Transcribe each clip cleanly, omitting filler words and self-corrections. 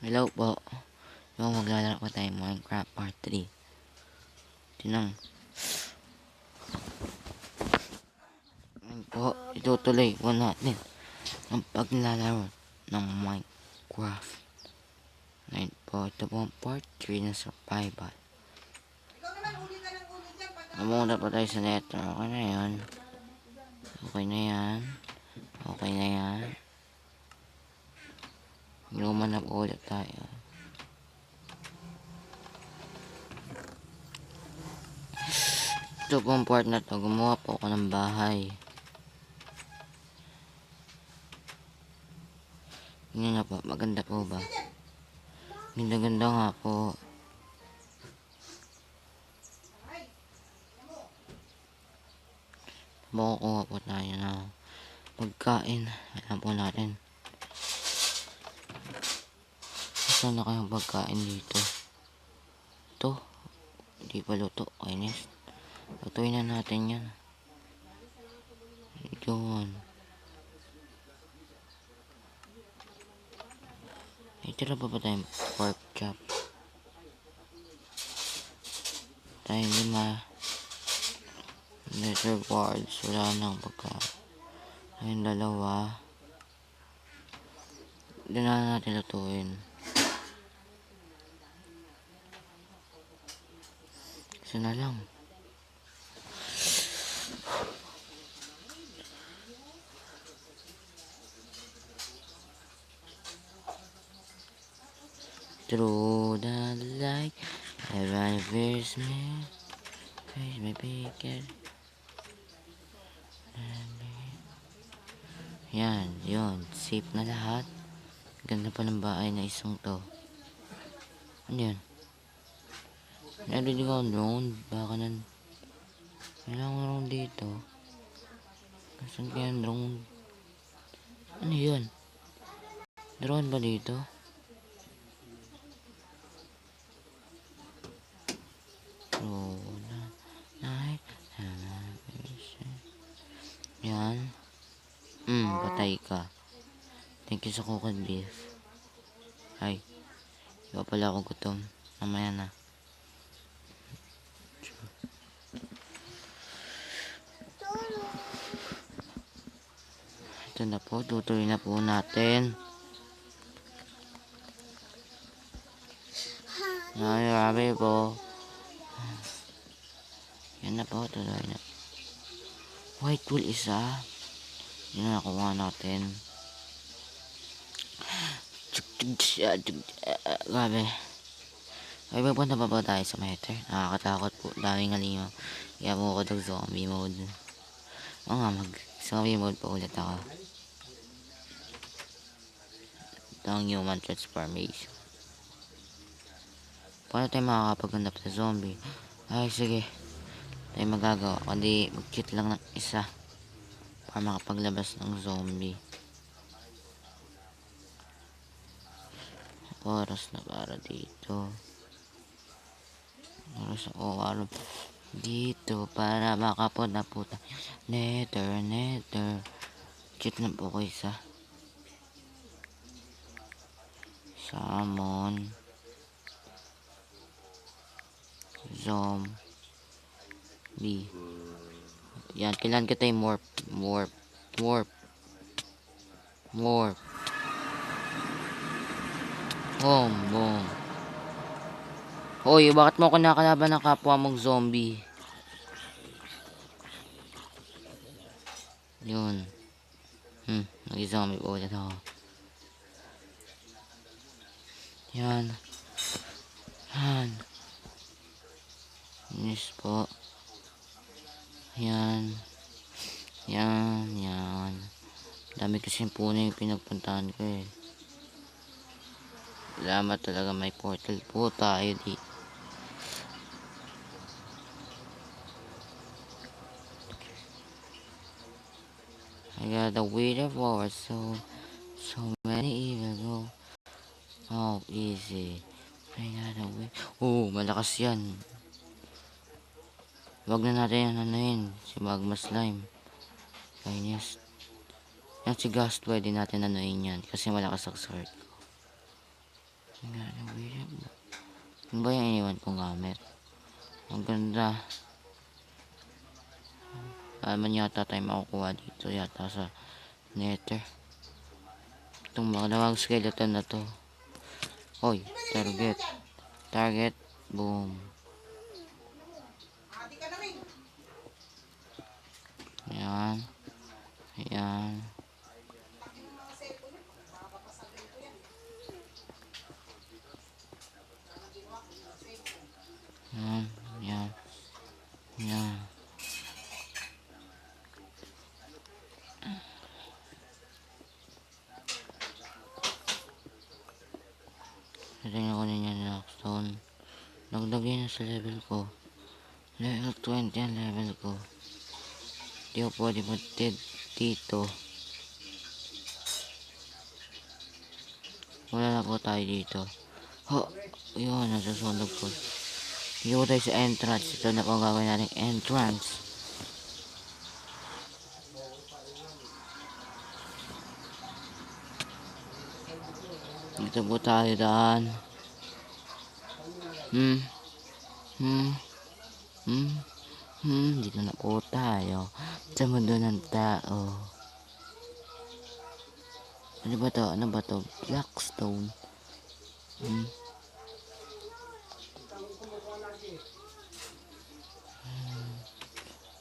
Hello po. Yung maglalaro pa tayo Minecraft Part 3. Tinang. Ngayon po, itutuloy po natin ang paglalaro ng Minecraft. Ngayon po, ito po ang Part 3 na survival. Namunta pa tayo sa nether. Okay na yan. Okay na yan. Okay na yan. Luman na po ulit tayo. Ito po ang part na to. Gumawa po ako ng bahay. Yun nga po. Maganda po ba? Ganda-ganda nga po. Makukuha po tayo na pagkain. Alam po natin. Saan na kayong pagkain dito? Ito. Hindi pa luto. Kainis. Lutuin na natin yan. Yun. Ay, tira pa tayong pork chop? Tayo 5. Nether guards. Wala nang pagkain. Ayun, 2. Hindi na natin lutuin. Isa na lang. Through the light, everyone fears me. Face my picture. Yan, yun. Safe na lahat. Ganda pa ng bahay na isang to. Ano yan? Narinig ako drone. Baka nan... Kailangan drone dito. Saan kaya drone? Ano yun? Drone ba dito? Yan. Patay ka. Thank you sa cooked beef. Ay. Iba pala ako gutom. Mamaya na. Ito na po. Tutuloy na po natin. Ay, grabe po. Yan na po. Tuloy na. White wool isa. Yun na nakuha natin. Grabe. Ay, magpunta pa ba tayo sa meter? Nakakatakot po. Daming halimaw. Kaya po ako zombie mode. Oo nga, mag-zombie mode pa ulit ako. Ito ang human transformation. Paano tayo makakapagandap sa zombie? Ay, sige. Tayo magagawa. Kundi mag-cheat lang ng isa. Para makapaglabas ng zombie. Oras na para dito. Oras ako araw dito para makapunta po tayo. Nether. Cheat na po ko isa. Salmon. Zombie. Yan, kailangan kita yung morph. Boom. Hoy, bakit mo ako nakalaban ng kapwa mong zombie? Yun. Nag-zombie po ulit ako. Yan. Yes po. Yan. Dami kasi puno yung pinagpuntahan ko eh. Salamat talaga, may portal po tayo dito. I got a waiter for so many evil go. Oh, easy. I got a wait. Oh, malakas yan. Wag na natin yan, si magma slime. Kainis. Yan si Gas, pwede natin anuin yan. Kasi malakas ang sword. Ano ba yung iniwan kong gamit? Ang ganda. Alaman yata tayo makukuha dito yata sa nether. Itong makalawang skeleton na to. Hoy, target. Target. Boom. Ayan. Ayan. Ayan. Ayan. Ayan. Tingnan ko na yan lockstone. Nagdagay na sa level ko. Level 20 ang level ko. Di ko pwede matid dito. Wala na po tayo dito. Ho! Yun, nasusunog ko. Dito tayo sa entrance. Ito na po ang gagawin natin entrance. Dito po tayo daan. Dito na po tayo sa mundo ng tao. Ano ba to? Ano ba to? Blackstone.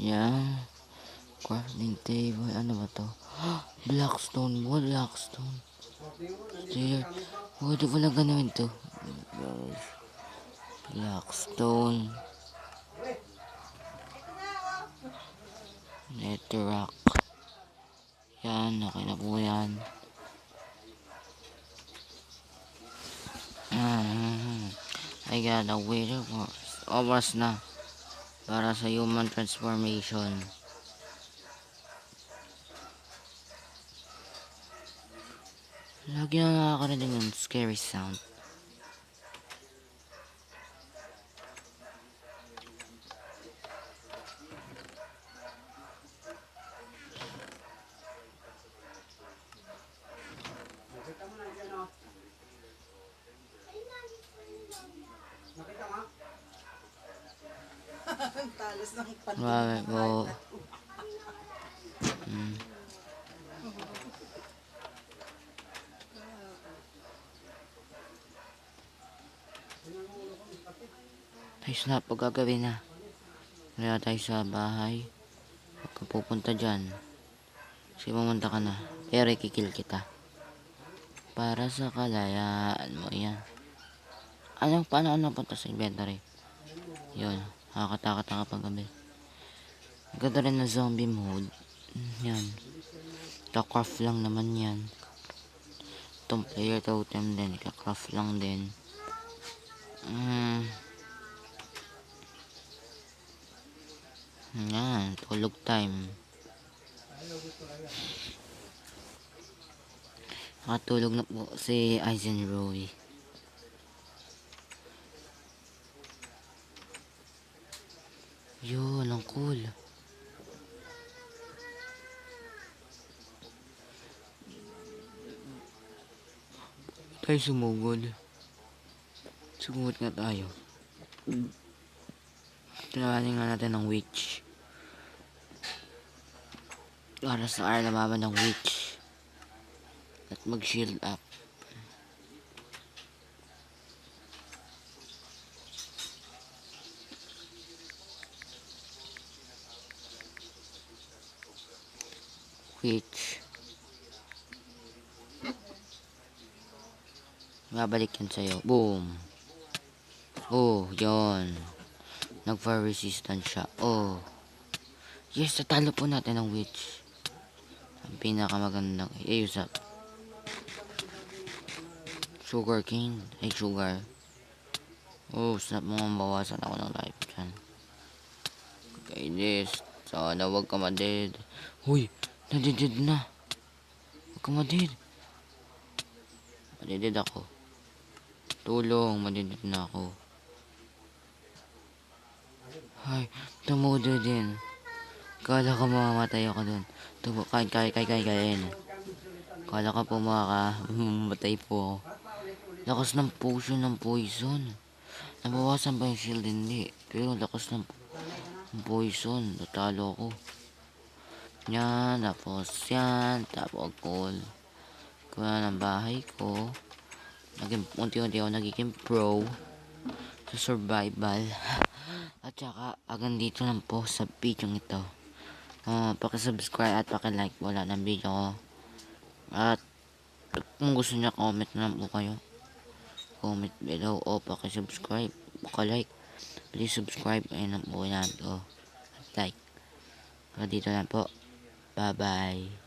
Yan. Crafting table. Ano ba to? Blackstone. Blackstone. Stair. Pwede pala ganun to. Blackstone. Netherrack. Yan. Okay na po yan. I gotta wait for oras na para sa human transformation. Lagi na nakakarinig ng scary sound. Talas ng Bakit po? Ayos na, pagkagabi na. Kaya tayo sa bahay. Huwag ka pupunta dyan. Kasi pumunta ka na. Pero ikikil kita. Para sa kalayaan mo yan. Paano punta sa inventory? Yun. Nakakatakot na kapag gabi. Ganda rin na zombie mode. Yan. Craft lang naman yan. Itong player totem din. Craft lang din. Yan. Tulog time. Nakatulog na po si Eisenroy. Yun, ang cool. Tayo sumugod. Sumugod nga tayo. Tinawanin nga natin ng witch. Para sa araw lababan ng witch. At mag-shield up. Witch. Babalik yan sa'yo. Boom. Oh, yon. Nag-fire resistant siya. Oh. Yes, tatalo po natin ang witch. Ang pinakamagandang. Use up. Sugar cane. Ay, sugar. Oh, snap mo nga bawasan ako ng life dyan. Okay, this. Sana wag ka ma-dead. Huy, nadidid na. Wag ka ma-dead. Madidid ako. Tulong, madidid na ako. Ay, tumudo din. Kala ko mamamatay ako dun. Kain. Kala ka po makakamatay po ako. Lakas ng potion ng poison. Nabawasan ba yung shield? Hindi. Pero lakas ng poison. Natalo ako. Yan. Tapos yan. Tapos gold. Kaya ng bahay ko. Unti-unti ako nagiging pro sa survival. At saka hanggang dito lang po sa video ito. Paki-subscribe at paki-like wala ng video ko. At kung gusto niya, comment na lang po kayo. Comment below o paki-subscribe, paki-like. Please subscribe. Ayun lang po yan. At like. Dito lang po. Bye bye.